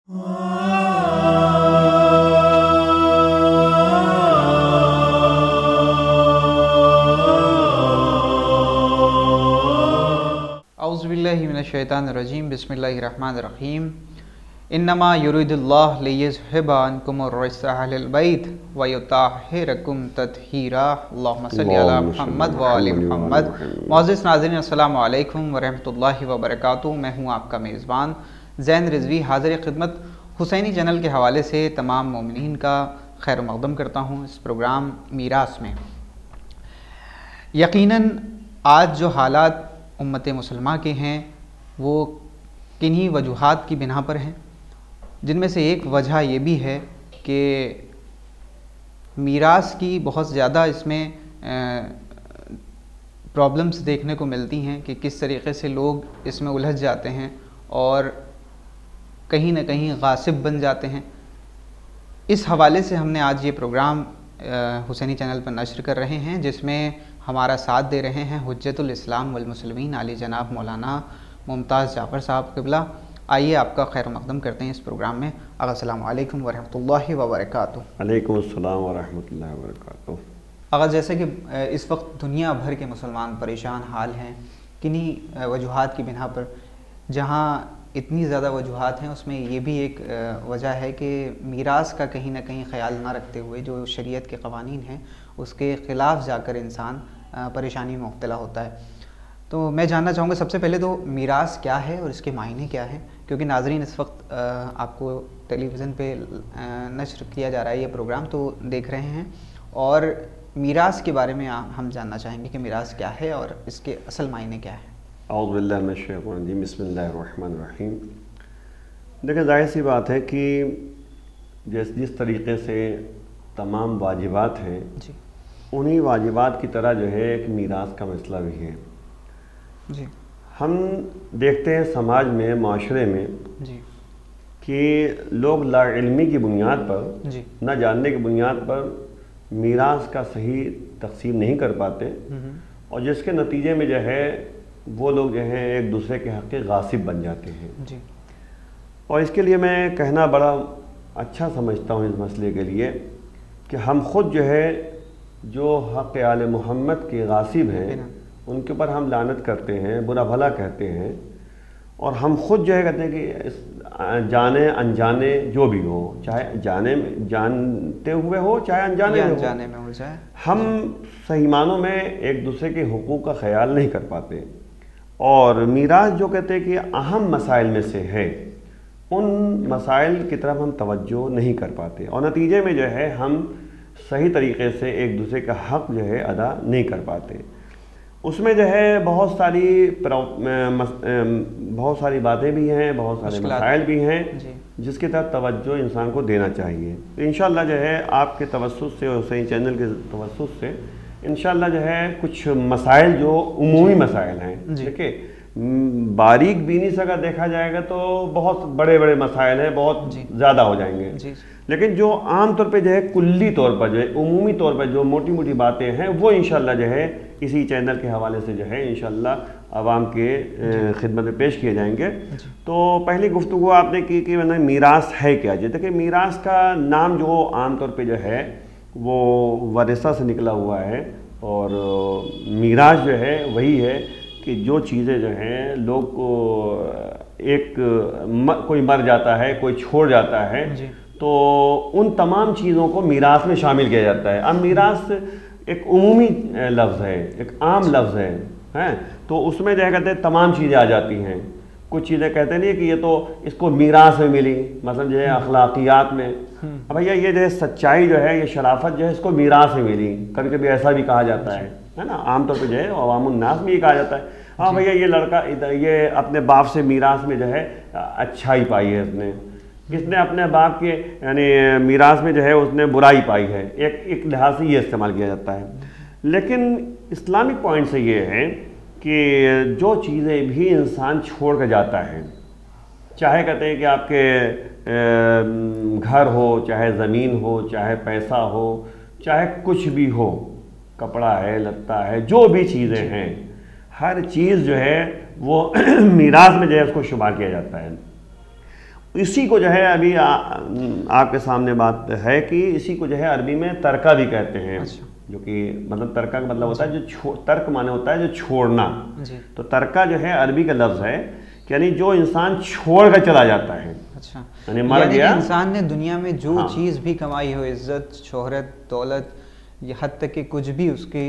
औज़ुबिल्लाहि मिनश्शैतानिर्रजीम बिस्मिल्लाहिर्रहमानिर्रहीम इन्नमा युरिदुल्लाहु लियुज़हिबा अन्कुमुर्रिज्स अहलल बैत व युत्ताहिरकुम तत्हीरा अल्लाहुम्मा सल्लि अला मुहम्मद व आलि मुहम्मद। मुअज़्ज़िज़ नाज़रीन, अस्सलामु अलैकुम व रहमतुल्लाहि व बरकातुहू। मैं हूँ आपका मेज़बान ज़ैन रिज़वी, हाज़िर खिदमत हुसैनी चैनल के हवाले से तमाम मोमिनीन का खैर मक़दम करता हूँ इस प्रोग्राम मीरास में। यकीनन आज जो हालात उम्मत मुसलमा के हैं वो किन्हीं वजूहात की बिना पर हैं, जिनमें से एक वजह ये भी है कि मीरास की बहुत ज़्यादा इसमें प्रॉब्लम्स देखने को मिलती हैं कि किस तरीक़े से लोग इसमें उलझ जाते हैं और कहीं ना कहीं गासिब बन जाते हैं। इस हवाले से हमने आज ये प्रोग्राम हुसैनी चैनल पर नश्र कर रहे हैं, जिसमें हमारा साथ दे रहे हैं हुज्जतुल इस्लाम वल मुस्लिमीन आली जनाब मौलाना मुमताज़ जाफ़र साहब क़िबला। आइए आपका खैर मक़दम करते हैं इस प्रोग्राम में। अस्सलामु अलैकुम व रहमतुल्लाहि व बरकातुहू। अलैकुम अस्सलाम व रहमतुल्लाहि व बरकातुहू। अगर जैसे कि इस वक्त दुनिया भर के मुसलमान परेशान हाल हैं किन्हीं वजूहात की बिना पर, जहाँ इतनी ज़्यादा वजूहात हैं उसमें ये भी एक वजह है कि मीरास का कहीं ना कहीं ख्याल ना रखते हुए जो शरीयत के क़वानीन हैं उसके ख़िलाफ़ जाकर इंसान परेशानी में मुब्तला होता है। तो मैं जानना चाहूँगा सबसे पहले तो मीरास क्या है और इसके मायने क्या हैं, क्योंकि नाज़रीन इस वक्त आपको टेलीविज़न पे नश्र किया जा रहा है ये प्रोग्राम तो देख रहे हैं, और मीरास के बारे में हम जानना चाहेंगे कि मीरास क्या है और इसके असल मायने क्या है। औज़ु बिल्लाहि मिनश शैतानिर रजीम, बिस्मिल्लाहिर्रहमानिर्रहीम। देखिए, जाहिर सी बात है कि जिस तरीक़े से तमाम वाजिबात हैं जी, उन्हीं वाजिबात की तरह जो है एक मीरास का मसला भी है। जी, हम देखते हैं समाज में, माशरे में जी, कि लोग लाइल्मी की बुनियाद पर, जी, न जानने की बुनियाद पर मीरास का सही तक़सीम नहीं कर पाते, और जिसके नतीजे में जो है वो लोग जो हैं एक दूसरे के हक़ के गासिब बन जाते हैं। जी, और इसके लिए मैं कहना बड़ा अच्छा समझता हूँ इस मसले के लिए कि हम ख़ुद जो है जो हक़ आले मोहम्मद के गासिब हैं उनके ऊपर हम लानत करते हैं, बुरा भला कहते हैं, और हम ख़ुद जो है कहते हैं कि जाने अनजाने जो भी हो, चाहे जानते हुए हो चाहे अनजाने में हो जाए, हम सही मानों में एक दूसरे के हुकूक का ख्याल नहीं कर पाते। और मीरास जो कहते हैं कि अहम मसाइल में से है, उन मसाइल की तरफ हम तवज्जो नहीं कर पाते, और नतीजे में जो है हम सही तरीक़े से एक दूसरे का हक़ जो है अदा नहीं कर पाते। उसमें जो है बहुत सारी बातें भी हैं, बहुत सारे मसाइल भी हैं जिसकी तरफ तवज्जो इंसान को देना चाहिए। तो इंशाअल्लाह जो है आपके तवस्सुस से और हुसैनी चैनल के तवस्सुस से इंशाअल्लाह जो है कुछ मसाइल जो उमूमी मसाइल हैं, देखिए बारीक बीनी से अगर देखा जाएगा तो बहुत बड़े बड़े मसाइल हैं, बहुत ज़्यादा हो जाएंगे, लेकिन जो आम तौर पे जो है कुल्ली तौर पर जो है उमूमी तौर पर जो मोटी मोटी बातें हैं वो इंशाअल्लाह जो है इसी चैनल के हवाले से जो है इंशाअल्लाह आवाम के खिदमत में पेश किए जाएंगे। तो पहली गुफ्तगू आपने की कि मैंने मीरास है क्या। जी देखिए, मीरास का नाम जो आम तौर पे जो है वो वरिसा से निकला हुआ है, और मीरास जो है वही है कि जो चीज़ें जो हैं लोग को कोई मर जाता है, कोई छोड़ जाता है, तो उन तमाम चीज़ों को मीरास में शामिल किया जाता है। अब मीरास एक उमूमी लफ्ज़ है, एक आम लफ्ज़ है, तो उसमें जो है कहते हैं तमाम चीज़ें आ जाती हैं। कुछ चीज़ें कहते नहीं कि ये तो इसको मीरास में मिली, मतलब जो है अखलाकियात में, अब भैया ये जो है सच्चाई जो है, ये शराफत जो है इसको मीरास में मिली, कभी कभी ऐसा भी कहा जाता है ना, आमतौर पर जो है अवामुन्नास में ये कहा जाता है, हाँ भैया ये लड़का ये अपने बाप से मीरास में जो है अच्छाई पाई है, किसने अपने बाप के यानी मीरास में जो है उसने बुराई पाई है, एक लिहाज से ये इस्तेमाल किया जाता है। लेकिन इस्लामिक पॉइंट से ये है कि जो चीज़ें भी इंसान छोड़ कर जाता है, चाहे कहते हैं कि आपके घर हो, चाहे ज़मीन हो, चाहे पैसा हो, चाहे कुछ भी हो, कपड़ा है, लत्ता है, जो भी चीज़ें हैं, हर चीज़ जो है वो मीरास में जो है उसको शुमार किया जाता है। इसी को जो है अभी आपके सामने बात है कि इसी को जो है अरबी में तरका भी कहते हैं। अच्छा। जो कि मतलब तरका का मतलब होता है जो तर्क माने होता है जो छोड़ना। तो तरका जो है अरबी का लफ्ज़ है, यानी जो इंसान छोड़ कर चला जाता है। अच्छा, यानी मर गया। इंसान ने दुनिया में जो चीज़ भी कमाई हो, इज्जत, शोहरत, दौलत, ये हद तक कि कुछ भी उसकी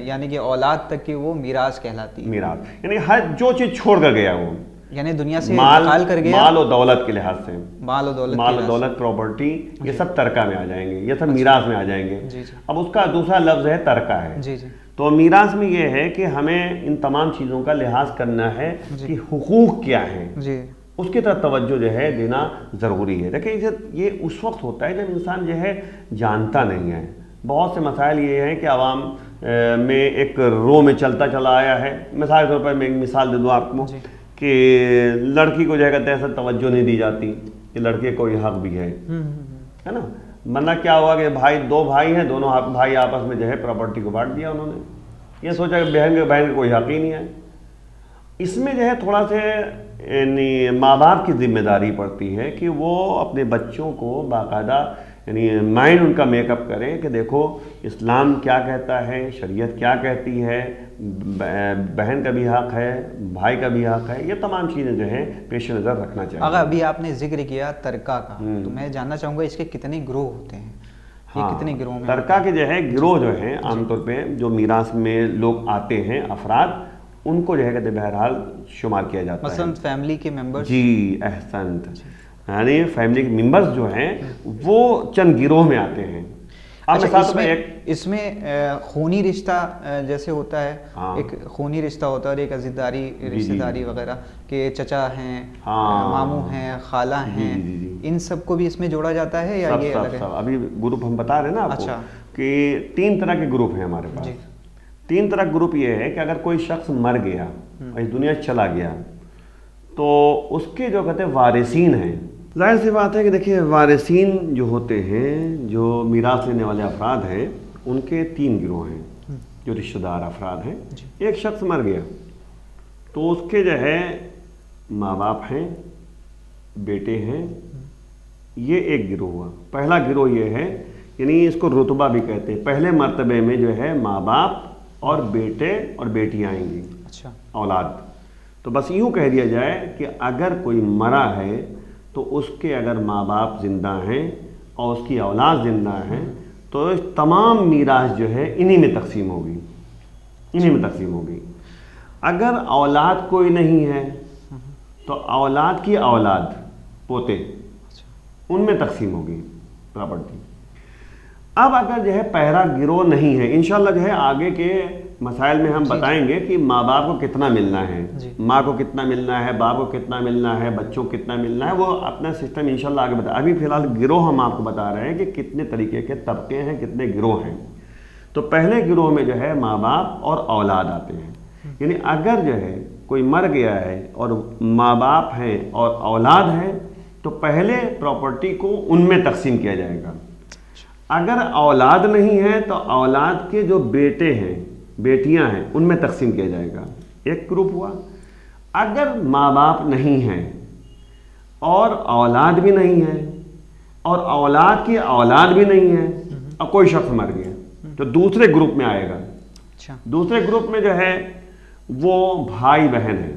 यानी कि औलाद तक की वो मीरास कहलाती है। मीरास यानी हर जो चीज़ छोड़ कर गया वो, यानी दुनिया से निकाल कर गया, माल और दौलत के लिहाज से, माल और दौलत प्रॉपर्टी, ये सब तरका में आ जाएंगे, ये सब मीरास में आ जाएंगे। जी। अब उसका दूसरा लफ्ज़ है तरका है। जी। तो मीरास में ये है कि हमें इन तमाम चीज़ों का लिहाज करना है कि हुकूक क्या है जी, उसकी तरफ तवज्जो जो है देना ज़रूरी है। देखिए ये उस वक्त होता है जब इंसान जो है जानता नहीं है। बहुत से मसाइल ये हैं कि आवाम में एक रो में चलता चला आया है। मिसाल के तौर पर मैं एक मिसाल दे दूँ आपको कि लड़की को जो है कहते हैं ऐसा तवज्जो नहीं दी जाती कि लड़के को ये हक भी है ना। वरना क्या हुआ कि दो भाई हैं, दोनों भाई आपस में जो है प्रॉपर्टी को बांट दिया उन्होंने। ये सोचा कि बहन का कोई हक ही नहीं है। इसमें जो है थोड़ा से यानी माँ बाप की जिम्मेदारी पड़ती है कि वो अपने बच्चों को बाकायदा यानी माइंड उनका मेकअप करें कि देखो इस्लाम क्या कहता है, शरीयत क्या कहती है, बहन का भी हक है, भाई का भी हक है। ये तमाम चीज़ें जो हैं पेश नज़र रखना चाहिए। अगर अभी आपने जिक्र किया तरका का, तो मैं जानना चाहूँगा इसके कितने गिरोह होते हैं? ये कितने गिरोह में? तरका के जो है गिरोह जो हैं आमतौर पे जो मीरास में लोग आते हैं अफराद, उनको जो है कहते बहरहाल शुमार किया जाता है। मसलन फैमिली के मेंबर्स। जी अहसंत, यानी फैमिली के मेंबर्स जो हैं वो चंद गिरोह में आते हैं। अच्छा, इसमें खूनी रिश्ता जैसे होता है, एक खूनी रिश्ता होता है और एक अज़ीज़दारी रिश्तेदारी वगैरह के चचा हैं, मामू हैं, खाला हैं, इन सबको भी इसमें जोड़ा जाता है या ये अलग है? अभी ग्रुप हम बता रहे हैं ना आपको। अच्छा। कि 3 तरह के ग्रुप हैं हमारे पास। 3 तरह ग्रुप ये है कि अगर कोई शख्स मर गया, इस दुनिया से चला गया, तो उसके जो कहते हैं वारिसीन हैं। जाहिर सी बात है कि देखिए वारिसीन जो होते हैं, जो मीरास लेने वाले अफराद हैं, उनके 3 गिरोह हैं जो रिश्तेदार अफराद हैं। एक शख्स मर गया तो उसके जो है माँ बाप हैं, बेटे हैं, ये एक गिरोह हुआ। पहला गिरोह ये है, यानी इसको रुतबा भी कहते हैं। पहले मर्तबे में जो है माँ बाप और बेटे और बेटियाँ आएंगी। अच्छा। औलाद। तो बस यूँ कह दिया जाए कि अगर कोई मरा है तो उसके अगर माँ बाप जिंदा हैं और उसकी औलाद जिंदा है तो तमाम मीरास जो है इन्हीं में तकसीम होगी, इन्हीं में तकसीम होगी। अगर औलाद कोई नहीं है तो औलाद की औलाद, पोते, उनमें तकसीम होगी प्रॉपर्टी। अब अगर जो है पहला गिरोह नहीं है, इंशाल्लाह जो है आगे के मसाइल में हम बताएंगे कि माँ बाप को कितना मिलना है, माँ को कितना मिलना है, बाप को कितना मिलना है, बच्चों को कितना मिलना है, वो अपना सिस्टम इंशाल्लाह आगे बता। अभी फिलहाल गिरोह हम आपको बता रहे हैं कि कितने तरीके के तबके हैं, कितने गिरोह हैं। तो पहले गिरोह में जो है माँ बाप और औलाद आते हैं। यानी अगर जो है कोई मर गया है और माँ बाप हैं और औलाद है तो पहले प्रॉपर्टी को उनमें तकसीम किया जाएगा। अगर औलाद नहीं है तो औलाद के जो बेटे हैं, बेटियां हैं, उनमें तकसीम किया जाएगा। एक ग्रुप हुआ। अगर माँ बाप नहीं हैं और औलाद भी नहीं है और औलाद की औलाद भी नहीं है और कोई शख्स मर गया तो दूसरे ग्रुप में आएगा। अच्छा। दूसरे ग्रुप में जो है वो भाई बहन है।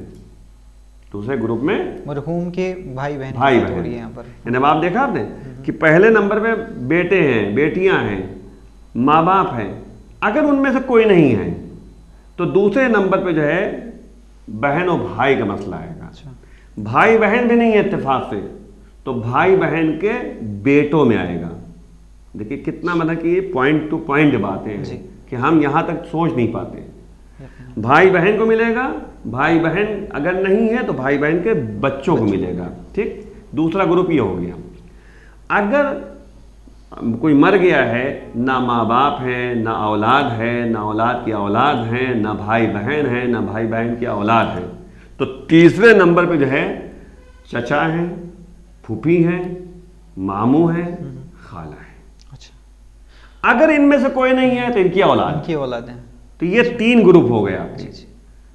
दूसरे ग्रुप में मरहूम के भाई बहन यहाँ पर अब आप देखा आपने कि पहले नंबर पे बेटे हैं, बेटियां हैं, माँ बाप हैं। अगर उनमें से कोई नहीं है तो दूसरे नंबर पे जो है बहन और भाई का मसला आएगा। अच्छा। भाई बहन भी नहीं है इत्तेफाक से तो भाई बहन के बेटों में आएगा। देखिए कितना मतलब कि पॉइंट टू पॉइंट बातें हैं कि हम यहाँ तक सोच नहीं पाते। भाई बहन को मिलेगा, भाई बहन अगर नहीं है तो भाई बहन के बच्चों को मिलेगा। ठीक, दूसरा ग्रुप ये हो गया। अगर कोई मर गया है, ना माँ बाप है, ना औलाद है, ना औलाद की औलाद है, ना भाई बहन है, ना भाई बहन की औलाद है, तो तीसरे नंबर पे जो है चचा है, फूफी है, मामू है, खाला है। अच्छा। अगर इनमें से कोई नहीं है तो इनकी औलाद है। तो ये 3 ग्रुप हो गया।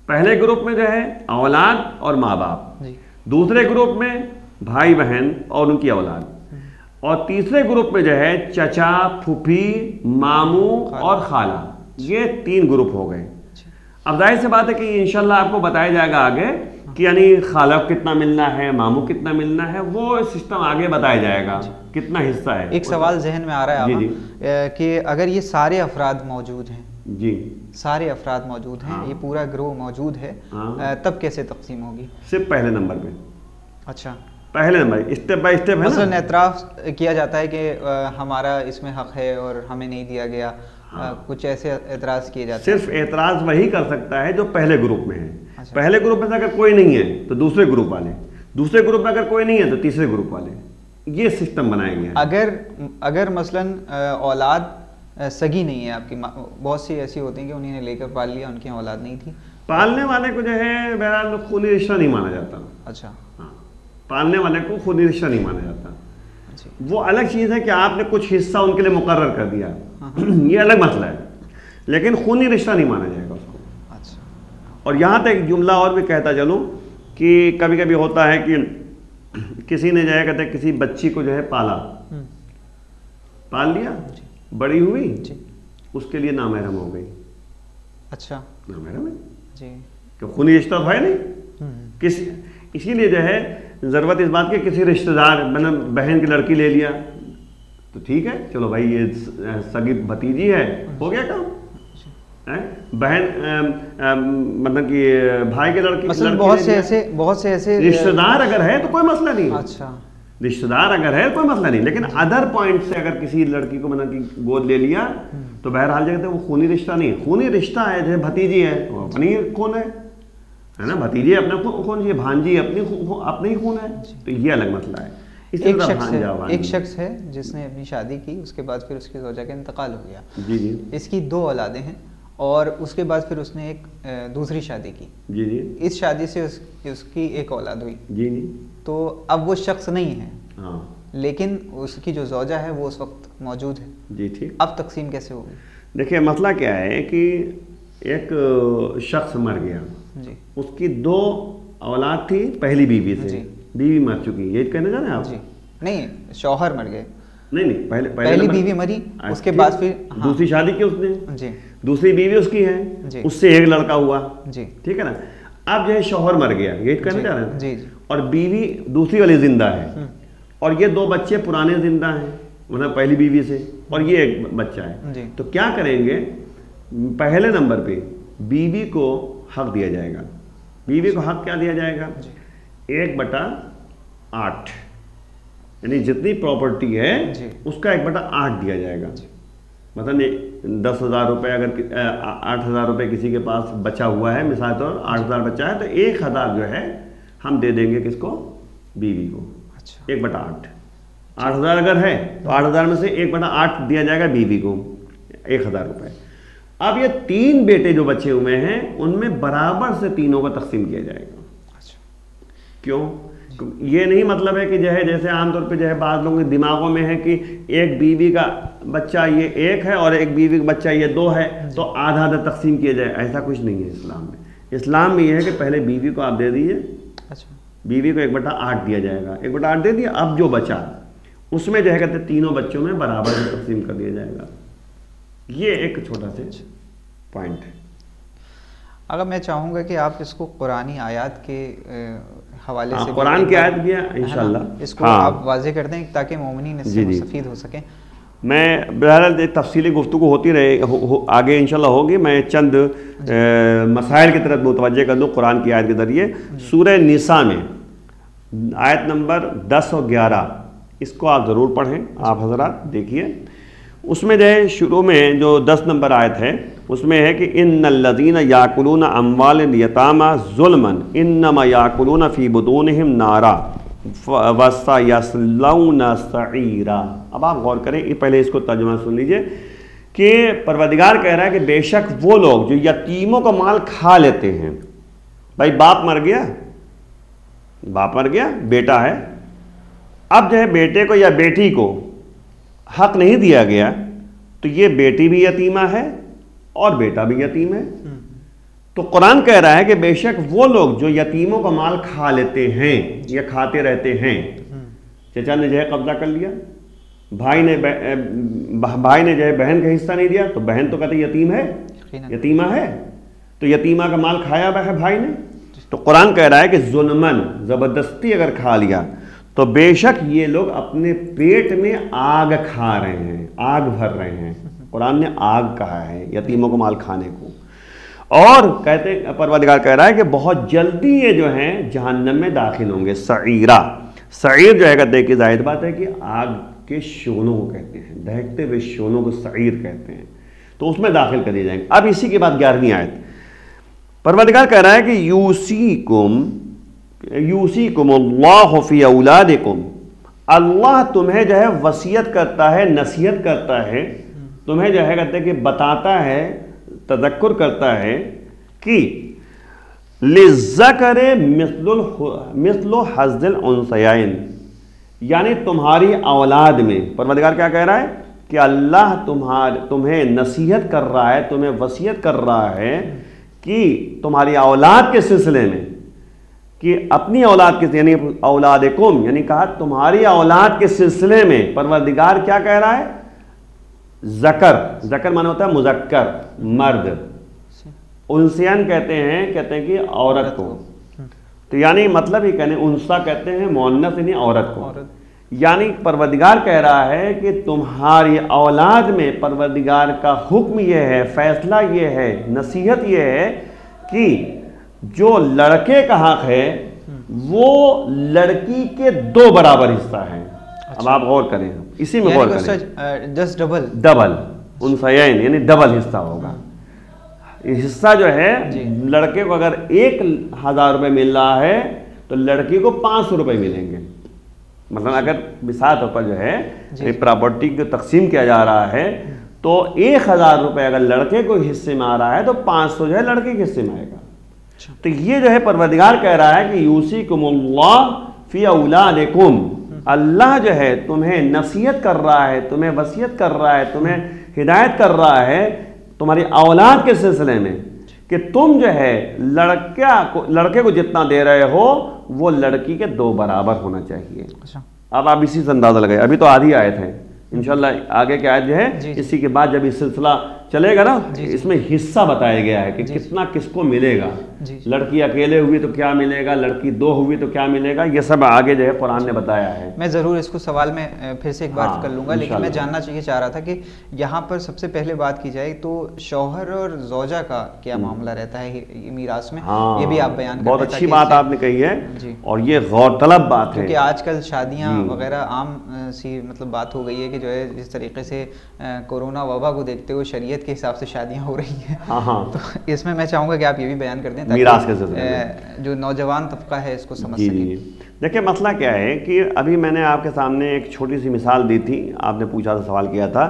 पहले ग्रुप में जो है औलाद और माँ बाप, दूसरे ग्रुप में भाई बहन और उनकी औलाद, और तीसरे ग्रुप में जो है चचा, फूफी, मामू और खाला, ये 3 ग्रुप हो गए। अब जाहिर सी बात है कि इंशाल्लाह आपको बताया जाएगा आगे कि यानी खाला को कितना मिलना है, मामू कितना मिलना है, वो सिस्टम आगे बताया जाएगा कितना हिस्सा है। एक सवाल जहन में आ रहा है कि अगर ये सारे अफराद मौजूद हैं जी, सारे अफराद मौजूद हैं, ये पूरा ग्रोह मौजूद है, तब कैसे तकसीम होगी? सिर्फ पहले नंबर पे। अच्छा, पहले नंबर, स्टेप बाय स्टेप है ना। एतराफ़ किया जाता है कि हमारा इसमें हक है और हमें नहीं दिया गया, कुछ ऐसे एतराज़ किए जाते हैं। सिर्फ एतराज़ वही कर सकता है जो पहले ग्रुप में है। अच्छा। पहले ग्रुप में अगर कोई नहीं है तो दूसरे ग्रुप वाले, दूसरे ग्रुप में अगर कोई नहीं है तो तीसरे ग्रुप वाले, ये सिस्टम बनाए गए हैं। अगर मसलन औलाद सगी नहीं है आपकी, बहुत सी ऐसी होती हैं कि उन्होंने लेकर पाल लिया, उनकी औलाद नहीं थी, पालने वाले को जो है बहरहाल खूनी रिश्ता नहीं माना जाता। अच्छा, हाँ, पालने वाले को खूनी रिश्ता नहीं माना जाता। वो अलग चीज़ है कि आपने कुछ हिस्सा उनके लिए मुकर्रर कर दिया, ये अलग मसला है, लेकिन खूनी रिश्ता नहीं माना जाएगा उसको। अच्छा, और यहाँ तक एक जुमला और भी कहता चलूँ कि कभी कभी होता है कि किसी ने जो है कहते किसी बच्ची को जो है पाल लिया, बड़ी हुई, उसके लिए नामहरम हो गई। अच्छा, नामहरम है जी, कि खूनी रिश्ता तो है नहीं किसी, इसीलिए जो है ज़रूरत इस बात की किसी रिश्तेदार मतलब बहन की लड़की ले लिया तो ठीक है, चलो भाई ये सगी भतीजी है, हो गया काम है। बहन मतलब कि भाई के लड़की, मतलब बहुत से ऐसे रिश्तेदार अगर है तो कोई मसला नहीं। अच्छा, रिश्तेदार अगर है कोई मसला नहीं, लेकिन अदर पॉइंट से अगर किसी लड़की को मतलब कि गोद ले लिया तो बहरहाल जगह वो खूनी रिश्ता नहीं। खूनी रिश्ता है जैसे भतीजी है वो अपनी खून है ना, भतीजी अपना खून, ये भांजी अपनी ही खून है, तो ये अलग मसला है। एक शख्स है जिसने अपनी शादी की, उसके बाद फिर उसकी ज़ौजा का इंतकाल हो गया। जी जी, इसकी 2 औलादें हैं और उसके बाद फिर उसने एक दूसरी शादी की। जी जी, इस शादी से उसकी एक औलाद हुई। जी जी, तो अब वो शख्स नहीं है, हाँ, लेकिन उसकी जो ज़ौजा है वो उस वक्त मौजूद है। जी ठीक। अब तकसीम कैसे होगी? देखिए मसला क्या है कि एक शख्स मर गया जी, उसकी 2 औलाद थी पहली बीवी से, बीवी मर चुकी, ये कहना चाह रहे हैं आप? जी नहीं, शौहर मर गए। नहीं, पहली बीवी मरी, उसके बाद फिर दूसरी शादी की उसने जी, दूसरी बीवी उसकी है जी, उससे एक लड़का हुआ जी, ठीक है ना। अब जो है शौहर मर गया, ये कहना चाह रहे हैं जी, और बीवी दूसरी वाली जिंदा है, और ये 2 बच्चे पुराने जिंदा हैं मतलब पहली बीवी से, और ये एक बच्चा है। तो क्या करेंगे, पहले नंबर पे बीवी को हक दिया जाएगा। बीवी को हक क्या दिया जाएगा? 1/8, यानी जितनी प्रॉपर्टी है उसका 1/8 दिया जाएगा। मतलब 10,000 रुपये, अगर 8,000 रुपये किसी के पास बचा हुआ है, मिसाल तौर 8,000 बचा है, तो 1,000 जो है हम दे देंगे किसको? बीवी को। अच्छा, 1/8। 8,000 अगर है तो 8,000 में से 1/8 दिया जाएगा बीवी को, 1,000 रुपये। अब ये 3 बेटे जो बचे हुए हैं उनमें बराबर से तीनों का तकसीम किया जाएगा। अच्छा, क्यों? ये नहीं मतलब है कि जो है जैसे आमतौर पे जो है बाद लोगों के दिमागों में है कि एक बीवी का बच्चा ये 1 है और एक बीवी का बच्चा ये 2 है तो आधा आधा तकसीम किया जाए, ऐसा कुछ नहीं है इस्लाम में। इस्लाम में ये है कि पहले बीवी को आप दे दीजिए। अच्छा, बीवी को 1/8 दिया जाएगा, 1/8 दे दिया, अब जो बचा उसमें जो है कहते तीनों बच्चों में बराबर से तकसीम कर दिया जाएगा। ये एक छोटा सा पॉइंट है। अगर मैं चाहूँगा कि आप इसको कुरानी आयत के हवाले से, कुरान की आयत भी है इंशाल्लाह, इसको आप वाज़ेह कर दें ताकि मोमिनीन इससे मुस्तफ़ीद हो सकें। मैं बहरहाल तफसीली गुफ्तगू होती रहे आगे इंशाल्लाह होगी। मैं चंद मसाइल की तरफ मुतवज्जे कर दूँ कुरान की आयत के ज़रिए। सूरह निसा में आयत नंबर 10 और 11, इसको आप ज़रूर पढ़ें, आप हज़रात देखिए। उसमें जो है शुरू में जो 10 नंबर आयत है उसमें है कि इन्नल्लज़ीना याकुलूना अम्वाल यतामा ज़ुल्मन इन्नमा याकुलूना फ़ी बुतूनिहिम नारा वसयस्लौना सईरा। अब आप गौर करें, पहले इसको तर्जुमा सुन लीजिए कि परवरदिगार कह रहा है कि बेशक वो लोग जो यतीमों का माल खा लेते हैं। भाई बाप मर गया, बेटा है, अब जो है बेटे को या बेटी को हक नहीं दिया गया तो ये बेटी भी यतीमा है और बेटा भी यतीम है। तो कुरान कह रहा है कि बेशक वो लोग जो यतीमों का माल खा लेते हैं या खाते रहते हैं, चचा ने जो है कब्जा कर लिया, भाई ने जो है बहन का हिस्सा नहीं दिया, तो बहन तो कहते यतीम है, यतीमा है, तो यतीमा का माल खाया है भाई ने। तो कुरान कह रहा है कि जुल्मन, जबरदस्ती अगर खा लिया तो बेशक ये लोग अपने पेट में आग खा रहे हैं, आग भर रहे हैं। कुरान ने आग कहा है यतीमों को माल खाने को। और कहते परवरदिगार कह रहा है कि बहुत जल्दी ये जो हैं जहन्नम में दाखिल होंगे। सईरा, सईर जो है कहते हैं कि जाहिर बात है कि आग के शोलों को कहते हैं, दहकते हुए शोलों को सईर कहते हैं, तो उसमें दाखिल कर दिए जाएंगे। अब इसी के बाद 11वीं आयत परवरदिगार कह रहा है कि यूसीकुम अल्लाहु फी औलादिकुम, अल्लाह तुम्हें जो है वसीयत करता है, नसीहत करता है, तुम्हें जो है कहते हैं कि बताता है, तज़क्कुर करता है कि लिज़्ज़करे मिस्लु हज़्ज़िल उन्सयैन, यानी तुम्हारी औलाद में परवरदिगार क्या कह रहा है कि अल्लाह तुम्हें नसीहत कर रहा है, तुम्हें वसीयत कर रहा है कि तुम्हारी औलाद के सिलसिले में, कि अपनी औलाद के यानी औलादिकुम, यानी कहा तुम्हारी औलाद के सिलसिले में परवरदिगार क्या कह रहा है, ज़कर, ज़कर माना होता है मुज़क्कर, मर्द, उनसियन कहते हैं कि औरत को, तो यानी मतलब ये कहने उनसा कहते हैं मुअन्नस यानी औरत को। यानी परवरदिगार कह रहा है कि तुम्हारी औलाद में परवरदिगार का हुक्म यह है, फैसला यह है, नसीहत यह है कि जो लड़के का हक है वो लड़की के 2 बराबर हिस्सा है। अच्छा। अब आप गौर करें, इसी में गौर करें, जस्ट डबल उनसयैन यानी डबल हिस्सा होगा। हिस्सा जो है लड़के को अगर 1,000 रुपये मिल रहा है तो लड़की को 500 रुपये मिलेंगे। मतलब अगर मिसाल तौर पर जो है प्रॉपर्टी को तकसीम किया जा रहा है तो 1,000 रुपये अगर लड़के को हिस्से में आ रहा है तो 500 जो है लड़के के हिस्से में आएगा। तो ये जो है परवरदिगार कह रहा है कि यूसीकुमुल्लाह फी औलादिकुम, अल्लाह जो है तुम्हें नसीहत कर रहा है, तुम्हें वसीयत कर रहा है, तुम्हें हिदायत कर रहा है तुम्हारी औलाद के सिलसिले में कि तुम जो है लड़के को जितना दे रहे हो वो लड़की के 2 बराबर होना चाहिए। अच्छा। अब आप इसी से अंदाजा लगाए, अभी तो आधी आयत है, इंशाल्लाह आगे की आयत जो है इसी के बाद जब ये सिलसिला चलेगा ना, इसमें हिस्सा बताया गया है कि कितना किसको मिलेगा, लड़की अकेले हुई तो क्या मिलेगा, लड़की 2 हुई तो क्या मिलेगा, ये सब आगे जो है कुरान ने बताया है। मैं ज़रूर इसको सवाल में फिर से एक बार कर लूँगा, लेकिन मैं जानना चाह रहा था कि यहाँ पर सबसे पहले बात की जाए तो शौहर और ज़ौजा का क्या मामला रहता है मीरास में, ये भी आप बयान करें। बहुत अच्छी बात आपने कही है और ये गौरतलब बात है, क्योंकि आजकल शादियाँ वगैरह आम सी मतलब बात हो गई है कि जो है जिस तरीके से कोरोना वबा को देखते हुए शरीयत के हिसाब से शादियां हो रही हैं। तो इसमें मैं चाहूँगा कि आप ये भी बयान कर दें मीरास के सिलसिले जो नौजवान तबका है इसको समझ सके। देखिए मसला क्या है कि अभी मैंने आपके सामने एक छोटी सी मिसाल दी थी, आपने पूछा था, सवाल किया था,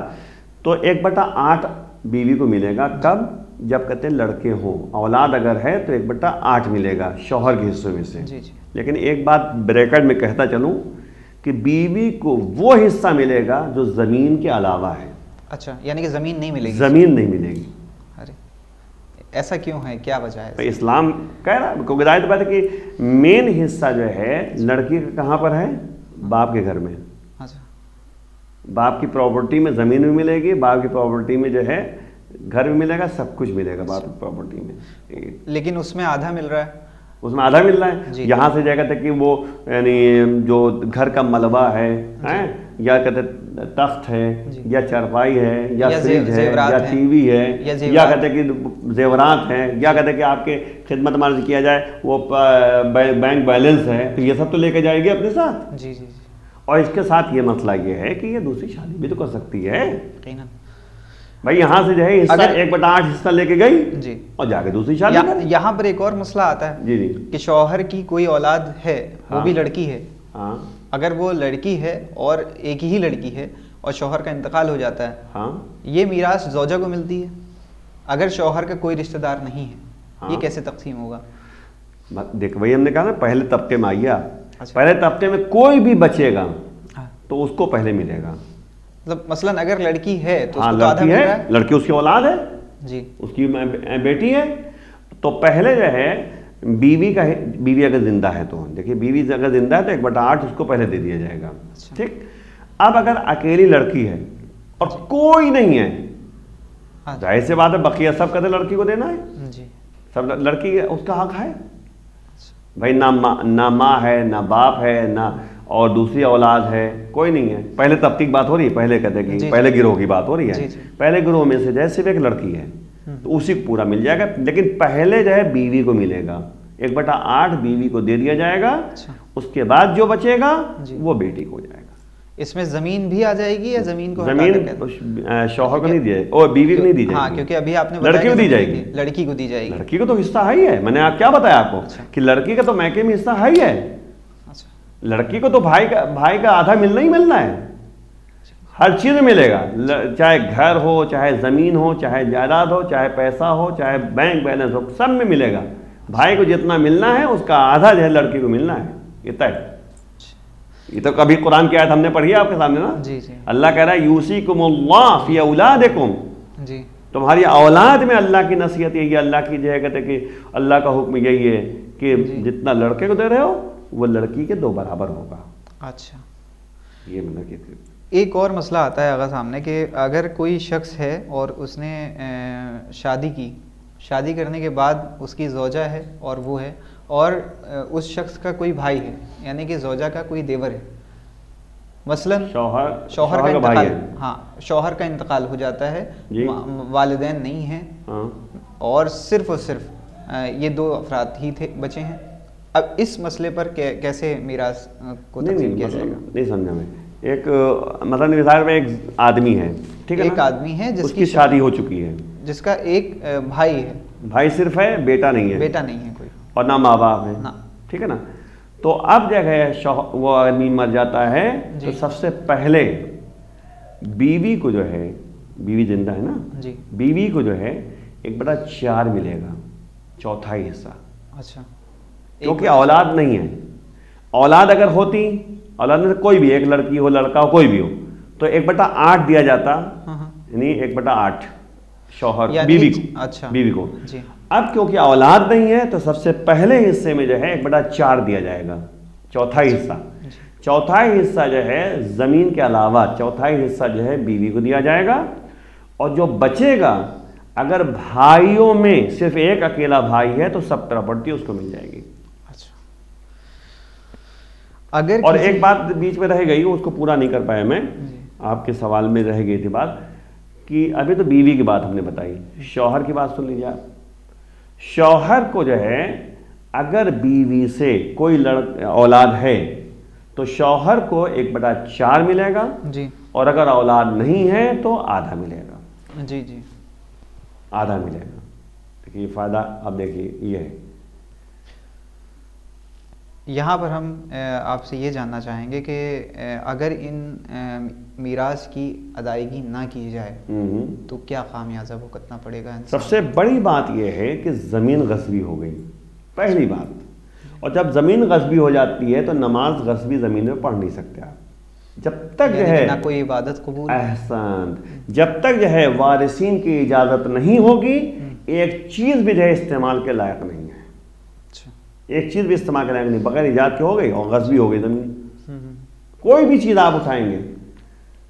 तो 1/8 बीवी को मिलेगा। कब? जब कहते हैं लड़के हों, औलाद अगर है तो 1/8 मिलेगा शौहर के हिस्से में से। लेकिन एक बात ब्रैकेट में कहता चलूँ कि बीवी को वो हिस्सा मिलेगा जो ज़मीन के अलावा है। अच्छा, यानी कि ज़मीन नहीं मिलेगी? ज़मीन नहीं मिलेगी। अरे ऐसा क्यों है, क्या वजह है? तो इस्लाम कह रहा है, जाहिर बात है कि मेन हिस्सा जो है लड़की का कहाँ पर है? बाप के घर में। अच्छा, बाप की प्रॉपर्टी में ज़मीन भी मिलेगी, बाप की प्रॉपर्टी में जो है घर भी मिलेगा, सब कुछ मिलेगा बाप की प्रॉपर्टी में। लेकिन उसमें आधा मिल रहा है, उसमें आधा मिल रहा है। यहाँ से क्या कहते हैं कि वो यानी जो घर का मलबा है या कहते तख्त है या चारपाई है या फ्रिज है या टीवी है या कहते हैं कि जेवरात है या कहते हैं कि आपके खिदमत मार्ज किया जाए वो बैंक बैलेंस है, तो ये सब तो लेके जाएगी अपने साथ। जी जी। और इसके साथ ये मसला ये है कि ये दूसरी शादी भी तो कर सकती है भाई। यहाँ से जो है हिस्सा 1/8 हिस्सा लेके गई जी और जाके दूसरी शादी। यहाँ पर एक और मसला आता है जी जी कि शौहर की कोई औलाद है, वो भी लड़की है। अगर वो लड़की है और एक ही लड़की है और शौहर का इंतकाल हो जाता है, ये मीरास ज़ौजा को मिलती है अगर शौहर का कोई रिश्तेदार नहीं है। ये कैसे तकसीम होगा? देख वही हमने कहा ना, पहले तबके में आइए। पहले तबके में कोई भी बचेगा तो उसको पहले मिलेगा। मतलब मसलन अगर लड़की है तो लड़की है, लड़की उसकी औलाद है जी, उसकी बेटी है, तो पहले जो है बीवी अगर जिंदा है तो देखिए, बीवी अगर जिंदा है तो 1/8 उसको पहले दे दिया जाएगा। ठीक, अब अगर अकेली लड़की है और कोई नहीं है, जाहिर सी बात है बकिया सब कहते लड़की को देना है जी। सब लड़की उसका हक है भाई, ना माँ है, ना बाप है, ना और दूसरी औलाद है, कोई नहीं है। पहले तब की बात हो रही है, पहले कहते कि जी, पहले गिरोह की बात हो रही है। पहले गिरोह में से जैसे सिर्फ एक लड़की है तो उसी को पूरा मिल जाएगा, लेकिन पहले जो है बीवी को मिलेगा, 1/8 बीवी को दे दिया जाएगा। उसके बाद जो बचेगा वो बेटी को जाएगा। इसमें जमीन भी आ जाएगी या जमीन को जमीन शौहर को नहीं दी जाएगी और बीवी को नहीं दी जाएगी। हाँ, क्योंकि अभी आपने लड़की को दी जाएगी, लड़की को दी जाएगी। लड़की को तो हिस्सा है ही है, मैंने आप क्या बताया आपको कि लड़की का तो मैके में हिस्सा है ही है। लड़की को तो भाई का आधा मिलना ही मिलना है, हर चीज मिलेगा, चाहे घर हो, चाहे जमीन हो, चाहे जायदाद हो, चाहे पैसा हो, चाहे बैंक बैलेंस हो, सब में मिलेगा। भाई को जितना मिलना है उसका आधा जो है लड़की को मिलना है, ये तय। ये तो कभी कुरान की आयत हमने पढ़ी है आपके सामने ना जी जी। अल्लाह कह रहा है यूसीकुमुल्लाह फी औलादिकुम जी, तुम्हारी औलाद में अल्लाह की नसीहत यही है, अल्लाह की जो है कहते कि अल्लाह का हुक्म यही है कि जितना लड़के को दे रहे हो वो लड़की के 2 बराबर होगा। अच्छा, ये मतलब कि एक और मसला आता है अगर सामने कि अगर कोई शख्स है और उसने शादी करने के बाद उसकी ज़ौजा है और वो है, और उस शख्स का कोई भाई है, यानी कि ज़ौजा का कोई देवर है, मसलन शौहर का इंतकाल, हाँ शौहर का इंतकाल हो जाता है, वालिदैन नहीं हैं, और सिर्फ ये 2 अफराद ही बचे हैं। अब इस मसले पर कैसे मीरास को तकसीम किया जाएगा? नहीं समझा मैं। एक मतलब मिसाल में एक आदमी है, ठीक है, एक आदमी है जिसकी शादी हो चुकी है, जिसका एक भाई है, भाई सिर्फ है, बेटा नहीं है, बेटा नहीं है कोई, और ना माँ बाप है ना, ठीक है ना। तो अब जगह वो आदमी मर जाता है तो सबसे पहले बीवी को जो है, बीवी जिंदा है ना जी, बीवी को जो है 1/4 मिलेगा, चौथा हिस्सा। अच्छा, क्योंकि औलाद नहीं है। औलाद अगर होती, औलाद में कोई भी, एक लड़की हो, लड़का हो, कोई भी हो, तो 1/8 दिया जाता, यानी 1/8 शौहर बीवी को। अच्छा, बीवी को जी। अब क्योंकि औलाद नहीं है तो सबसे पहले हिस्से में जो है 1/4 दिया जाएगा, चौथा हिस्सा। चौथा हिस्सा जो है जमीन के अलावा चौथा हिस्सा जो है बीवी को दिया जाएगा, और जो बचेगा अगर भाइयों में सिर्फ एक अकेला भाई है तो सब प्रॉपर्टी उसको मिल जाएगी। अच्छा, अगर और एक बात बीच में रह गई, उसको पूरा नहीं कर पाया मैं, आपके सवाल में रह गई थी बात कि अभी तो बीवी की बात हमने बताई, शौहर की बात सुन लीजिए आप। शौहर को जो है अगर बीवी से कोई औलाद है तो शौहर को 1/4 मिलेगा जी, और अगर औलाद नहीं है तो आधा मिलेगा। जी जी, आधा मिलेगा। देखिए फायदा अब देखिए ये है। यहाँ पर हम आपसे ये जानना चाहेंगे कि अगर इन मीरास की अदायगी ना की जाए तो क्या खामियाजा भुगतना पड़ेगा? सबसे बड़ी बात यह है कि ज़मीन गस्बी हो गई, पहली बात। और जब ज़मीन गस्बी हो जाती है तो नमाज गस्बी ज़मीन में पढ़ नहीं सकते आप, जब तक जो है ना कोई इबादत कबूल, एहसान, जब तक जो है वारिसीन की इजाज़त नहीं होगी, एक चीज़ भी जो है इस्तेमाल के लायक नहीं है। एक चीज़ भी इस्तेमाल के लायक नहीं, बगैर इजाज़त के हो गई और गस्बी हो गई ज़मीन। कोई भी चीज़ आप उठाएंगे,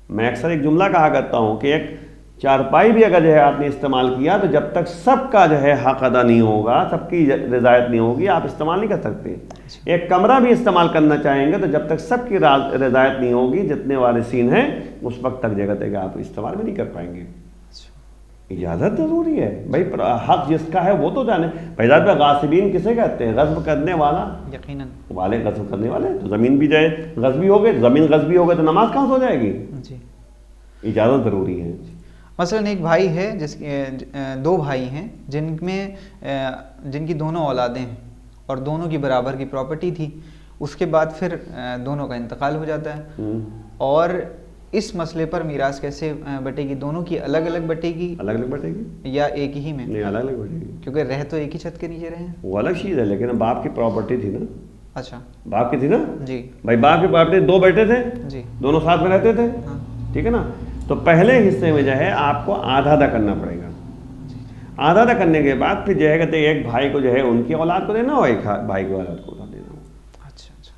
मैं अक्सर एक जुमला कहा करता हूँ कि एक चारपाई भी अगर जो है आपने इस्तेमाल किया तो जब तक सबका जो है हक अदा नहीं होगा, सबकी रज़ायत नहीं होगी, आप इस्तेमाल नहीं कर सकते। एक कमरा भी इस्तेमाल करना चाहेंगे तो जब तक सबकी रज़ायत नहीं होगी, जितने वारिसीन हैं, उस वक्त तक जगह तक आप इस्तेमाल भी नहीं कर पाएंगे। इजाज़त ज़रूरी है भाई, हक जिसका है वो तो जाने। पैदाद में गासिबीन किसे कहते हैं? गस्ब करने वाला, यकीनन वाले गस्ब करने वाले। तो ज़मीन भी जाए गस्बी हो गए, ज़मीन गस्बी हो गए तो नमाज कहाँ से हो जाएगी जी? इजाज़त ज़रूरी है। मसलन एक भाई है जिसके 2 भाई हैं जिनमें जिनकी दोनों औलादें हैं और दोनों की बराबर की प्रॉपर्टी थी, उसके बाद फिर दोनों का इंतकाल हो जाता है, और इस मसले पर मीरास कैसे बटेगी? दोनों की अलग अलग बटेगी? अलग अलग बटेगी या एक ही में? नहीं, अलग अलग बटेगी, क्योंकि रह तो एक ही छत के नीचे रहे हैं। वो अलग चीज़ है, लेकिन बाप की प्रॉपर्टी थी ना। अच्छा, बाप की थी ना जी भाई, बाप की प्रॉपर्टी, 2 बेटे थे जी, दोनों साथ में रहते थे, ठीक है ना। तो पहले हिस्से में जो है आपको आधा आधा करना पड़ेगा। आधा आधा करने के बाद फिर जो है कहते हैं एक भाई को जो है उनकी औलाद को देना हो, एक भाई की औलाद को देना हो। अच्छा अच्छा।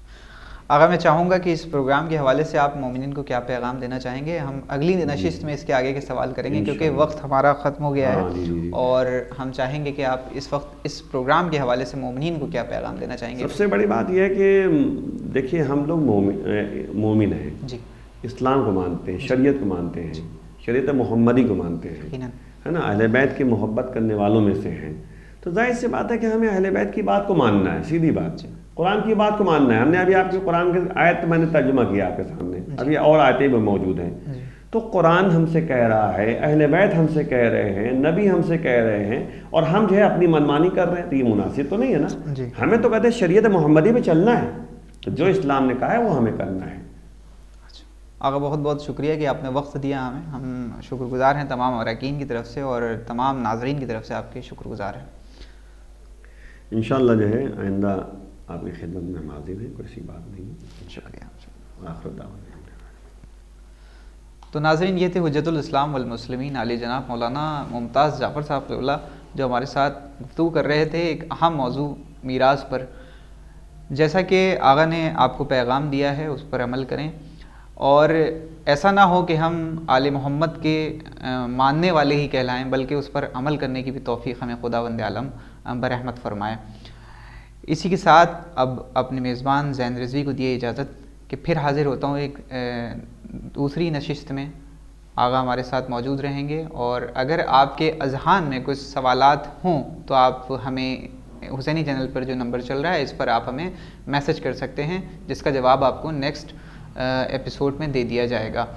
अगर मैं चाहूँगा कि इस प्रोग्राम के हवाले से आप मोमिनीन को क्या पैगाम देना चाहेंगे? हम अगली नशिस्त में इसके आगे के सवाल करेंगे क्योंकि वक्त हमारा ख़त्म हो गया है और हम चाहेंगे कि आप इस वक्त इस प्रोग्राम के हवाले से मोमिनीन को क्या पैगाम देना चाहेंगे? सबसे बड़ी बात यह है कि देखिए हम लोग मोमिन हैं जी, इस्लाम को मानते हैं, शरीयत को मानते हैं, शरीयत मोहम्मदी को मानते हैं, है ना, अहले बैत की मोहब्बत करने वालों में से हैं। तो जाहिर सी बात है कि हमें अहले बैत की बात को मानना है, सीधी बात, कुरान की बात को मानना है। हमने अभी आपके कुरान के आयत मैंने तर्जुमा किया आपके सामने, अभी और आयतें भी मौजूद हैं। तो कुरान हमसे कह रहा है, अहले बैत हमसे कह रहे हैं, नबी हमसे कह रहे हैं और हम जो है अपनी मनमानी कर रहे हैं, तो ये मुनासिब तो नहीं है ना। हमें तो कहते हैं शरीयत मोहम्मदी में चलना है, तो जो इस्लाम ने कहा है वो हमें करना है। आगा बहुत बहुत शुक्रिया कि आपने वक्त दिया हमें, हम शुक्रगुजार हैं तमाम अरकान की तरफ से और तमाम नाज़रीन की तरफ से आपके शुक्रगुजार हैं। इंशाअल्लाह जो है आइंदा आपकी खिदमत में हम हाजिर हैं, कोई सी बात नहीं। शुक्रिया। तो नाज़रीन ये थे हुज्जतुल इस्लाम वल मुस्लिमीन आली जनाब मौलाना मुमताज़ जाफ़र साहब जो हमारे साथ गुफ्तगू कर रहे थे एक अहम मौजू मीरास पर। जैसा कि आगा ने आपको पैगाम दिया है उस पर अमल करें और ऐसा ना हो कि हम आले मोहम्मद के मानने वाले ही कहलाएं, बल्कि उस पर अमल करने की भी तौफीक हमें खुदावंद आलम बरहमत फरमाए। इसी के साथ अब अपने मेज़बान ज़ैन रिज़वी को दिए इजाज़त कि फिर हाज़िर होता हूँ एक दूसरी नशिस्त में। आगा हमारे साथ मौजूद रहेंगे और अगर आपके अज़हान में कुछ सवालात हों तो आप हमें हुसैनी चैनल पर जो नंबर चल रहा है इस पर आप हमें मैसेज कर सकते हैं, जिसका जवाब आपको नेक्स्ट एपिसोड में दे दिया जाएगा।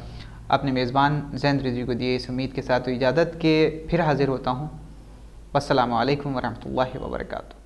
अपने मेज़बान ज़ैन रिज़वी को दिए इस उम्मीद के साथ इजाज़त के फिर हाज़िर होता हूँ। वस्सलामु अलैकुम वरहमतुल्लाहि वबरकातुहू।